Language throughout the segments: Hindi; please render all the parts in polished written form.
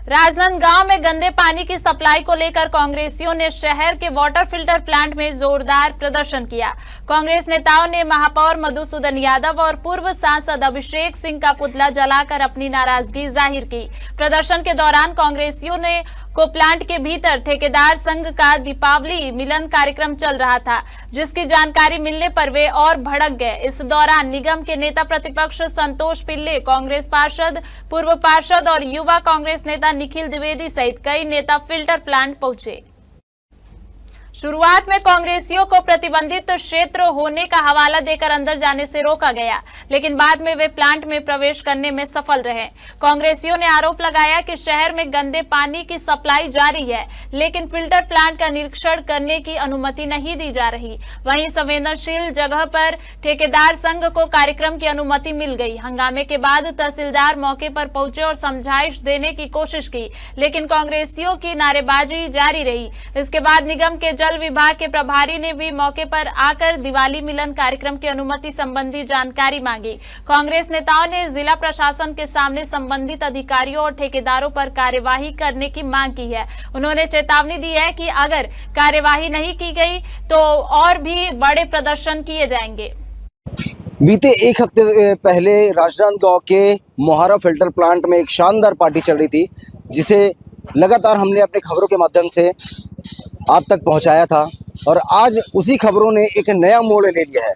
राजनांदगांव में गंदे पानी की सप्लाई को लेकर कांग्रेसियों ने शहर के वाटर फिल्टर प्लांट में जोरदार प्रदर्शन किया। कांग्रेस नेताओं ने महापौर मधुसूदन यादव और पूर्व सांसद अभिषेक सिंह का पुतला जलाकर अपनी नाराजगी जाहिर की। प्रदर्शन के दौरान कांग्रेसियों ने को प्लांट के भीतर ठेकेदार संघ का दीपावली मिलन कार्यक्रम चल रहा था, जिसकी जानकारी मिलने पर वे और भड़क गए। इस दौरान निगम के नेता प्रतिपक्ष संतोष पिल्ले, कांग्रेस पार्षद, पूर्व पार्षद और युवा कांग्रेस नेता निखिल द्विवेदी सहित कई नेता फिल्टर प्लांट पहुंचे। शुरुआत में कांग्रेसियों को प्रतिबंधित क्षेत्र होने का हवाला देकर अंदर जाने से रोका गया, लेकिन बाद में वे प्लांट में प्रवेश करने में सफल रहे। कांग्रेसियों ने आरोप लगाया कि शहर में गंदे पानी की सप्लाई जारी है, लेकिन फिल्टर प्लांट का निरीक्षण करने की अनुमति नहीं दी जा रही। वहीं संवेदनशील जगह पर ठेकेदार संघ को कार्यक्रम की अनुमति मिल गई। हंगामे के बाद तहसीलदार मौके पर पहुंचे और समझाइश देने की कोशिश की, लेकिन कांग्रेसियों की नारेबाजी जारी रही। इसके बाद निगम के जल विभाग के प्रभारी ने भी मौके पर आकर दिवाली मिलन कार्यक्रम की अनुमति संबंधी जानकारी मांगी। कांग्रेस नेताओं ने जिला प्रशासन के सामने संबंधित अधिकारियों और ठेकेदारों पर कार्यवाही करने की मांग की है। उन्होंने चेतावनी दी है कि अगर कार्यवाही नहीं की गई तो और भी बड़े प्रदर्शन किए जाएंगे। बीते एक हफ्ते पहले राजनांदगांव के मोहारा फिल्टर प्लांट में एक शानदार पार्टी चल रही थी, जिसे लगातार हमने अपने खबरों के माध्यम से आप तक पहुंचाया था, और आज उसी खबरों ने एक नया मोड़ ले लिया है।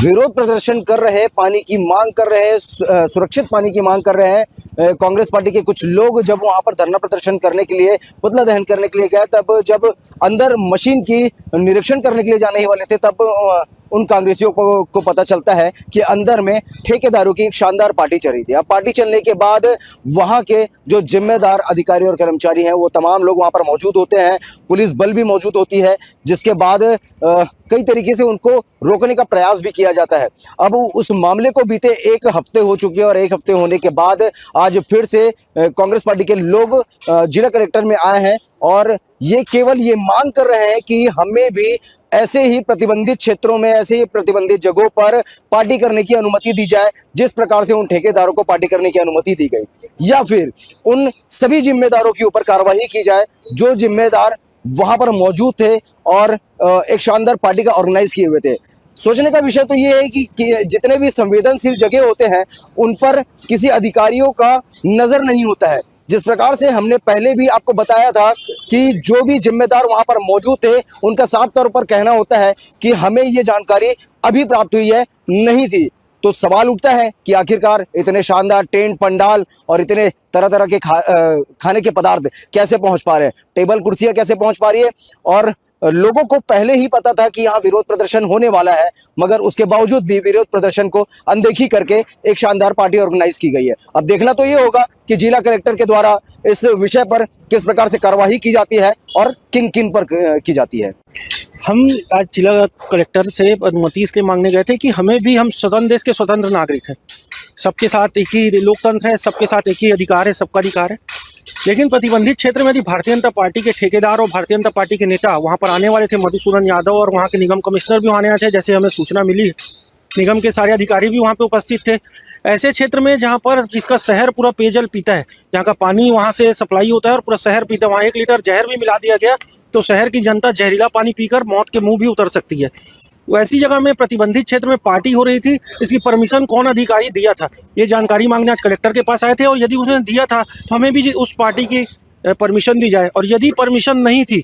विरोध प्रदर्शन कर रहे, पानी की मांग कर रहे, सुरक्षित पानी की मांग कर रहे हैं कांग्रेस पार्टी के कुछ लोग। जब वहां पर धरना प्रदर्शन करने के लिए, पुतला दहन करने के लिए गए, तब जब अंदर मशीन की निरीक्षण करने के लिए जाने ही वाले थे, तब उन कांग्रेसियों को पता चलता है कि अंदर में ठेकेदारों की एक शानदार पार्टी चल रही थी। अब पार्टी चलने के बाद वहां के जो जिम्मेदार अधिकारी और कर्मचारी हैं, वो तमाम लोग वहां पर मौजूद होते हैं, पुलिस बल भी मौजूद होती है, जिसके बाद कई तरीके से उनको रोकने का प्रयास भी किया जाता है। अब उस मामले को बीते एक हफ्ते हो चुके हैं, और एक हफ्ते होने के बाद आज फिर से कांग्रेस पार्टी के लोग जिला कलेक्टर में आए हैं, और ये केवल ये मांग कर रहे हैं कि हमें भी ऐसे ही प्रतिबंधित क्षेत्रों में, ऐसे ही प्रतिबंधित जगहों पर पार्टी करने की अनुमति दी जाए, जिस प्रकार से उन ठेकेदारों को पार्टी करने की अनुमति दी गई, या फिर उन सभी जिम्मेदारों के ऊपर कार्रवाई की जाए जो जिम्मेदार वहां पर मौजूद थे और एक शानदार पार्टी का ऑर्गेनाइज किए हुए थे। सोचने का विषय तो ये है कि जितने भी संवेदनशील जगह होते हैं, उन पर किसी अधिकारियों का नजर नहीं होता है। जिस प्रकार से हमने पहले भी आपको बताया था कि जो भी जिम्मेदार वहां पर मौजूद थे, उनका साफ तौर पर कहना होता है कि हमें ये जानकारी अभी प्राप्त हुई है, नहीं थी। तो सवाल उठता है कि आखिरकार इतने शानदार टेंट, पंडाल और इतने तरह तरह के खाने के पदार्थ कैसे पहुंच पा रहे हैं, टेबल कुर्सियां कैसे पहुंच पा रही है। और लोगों को पहले ही पता था कि यहाँ विरोध प्रदर्शन होने वाला है, मगर उसके बावजूद भी विरोध प्रदर्शन को अनदेखी करके एक शानदार पार्टी ऑर्गेनाइज की गई है। अब देखना तो ये होगा कि जिला कलेक्टर के द्वारा इस विषय पर किस प्रकार से कार्यवाही की जाती है और किन किन पर की जाती है। हम आज जिला कलेक्टर से अनुमति इसलिए मांगने गए थे कि हमें भी, हम स्वतंत्र देश के स्वतंत्र नागरिक हैं, सबके साथ एक ही लोकतंत्र है, सबके साथ एक ही अधिकार है, सबका अधिकार है। लेकिन प्रतिबंधित क्षेत्र में यदि भारतीय जनता पार्टी के ठेकेदार और भारतीय जनता पार्टी के नेता वहां पर आने वाले थे, मधुसूदन यादव और वहां के निगम कमिश्नर भी आने वाले थे, जैसे हमें सूचना मिली, निगम के सारे अधिकारी भी वहां पे उपस्थित थे। ऐसे क्षेत्र में जहां पर जिसका शहर पूरा पेयजल पीता है, जहां का पानी वहां से सप्लाई होता है और पूरा शहर पीता है, वहां 1 लीटर जहर भी मिला दिया गया तो शहर की जनता जहरीला पानी पीकर मौत के मुंह भी उतर सकती है। वैसी जगह में प्रतिबंधित क्षेत्र में पार्टी हो रही थी, इसकी परमिशन कौन अधिकारी दिया था, ये जानकारी मांगने आज कलेक्टर के पास आए थे। और यदि उसने दिया था तो हमें भी उस पार्टी की परमिशन दी जाए, और यदि परमिशन नहीं थी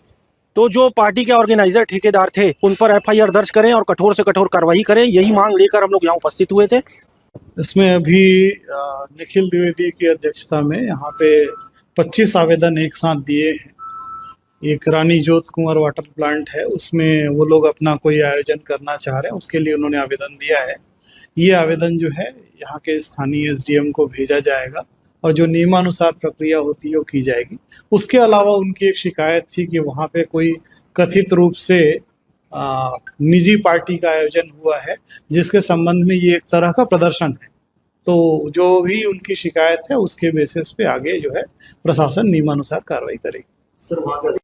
तो जो पार्टी के ऑर्गेनाइजर ठेकेदार थे उन पर FIR दर्ज करें और कठोर से कठोर कार्रवाई करें। यही मांग लेकर हम लोग यहाँ उपस्थित हुए थे। इसमें अभी निखिल द्विवेदी की अध्यक्षता में यहाँ पे 25 आवेदन एक साथ दिए हैं। एक रानी जोत कुंवर वाटर प्लांट है, उसमें वो लोग अपना कोई आयोजन करना चाह रहे हैं, उसके लिए उन्होंने आवेदन दिया है। ये आवेदन जो है यहाँ के स्थानीय SDM को भेजा जाएगा, और जो नियमानुसार प्रक्रिया होती है वो की जाएगी। उसके अलावा उनकी एक शिकायत थी कि वहाँ पे कोई कथित रूप से निजी पार्टी का आयोजन हुआ है, जिसके संबंध में ये एक तरह का प्रदर्शन है। तो जो भी उनकी शिकायत है उसके बेसिस पे आगे जो है प्रशासन नियमानुसार कार्रवाई करेगी।